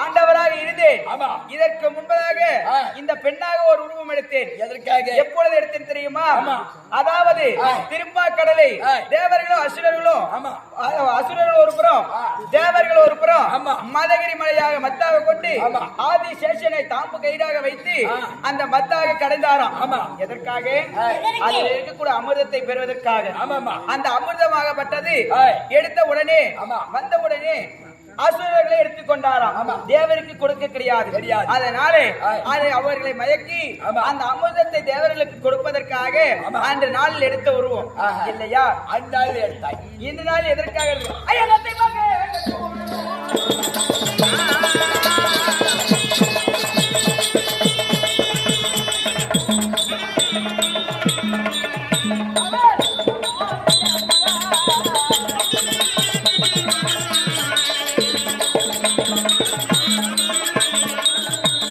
ஆண்டவராக இருந்தேன். ஆமா. இதற்கு முன்பதாக இந்த பெண்ணாக ஒரு உருவம் எடுத்தேன். எதற்காக? எப்பொழுது எடுத்தேன் தெரியுமா? அதாவது திருப்பாக்கடலை தேவர்களும் அசுரர்களும், அசுரர்கள் ஒரு புறம் தேவர்கள் ஒரு புறம், மதகிரி மலையாக மத்தாக கொண்டு ஆதி சேஷனை தாம்பு கயிறாக வைத்து அந்த மத்தாக கடைந்தாராம். எதற்காக? அதில் இருக்கக்கூடிய அமிர்தத்தை பெறுவதற்காக. அந்த அமிர்தமாகப்பட்டது எடுத்த உடனே வந்த உடனே அசுரர்களை எடுத்துக்கொண்டாராம். தேவருக்கு கொடுக்க கிடையாது. அதனாலே அவர்களை மயக்கி அந்த அமிர்தத்தை தேவர்களுக்கு கொடுப்பதற்காக அன்று நாளில் எடுத்த உருவம் இல்லையா? அந்த நாளில் எடுத்தாய். இந்த நாள் எதற்காக?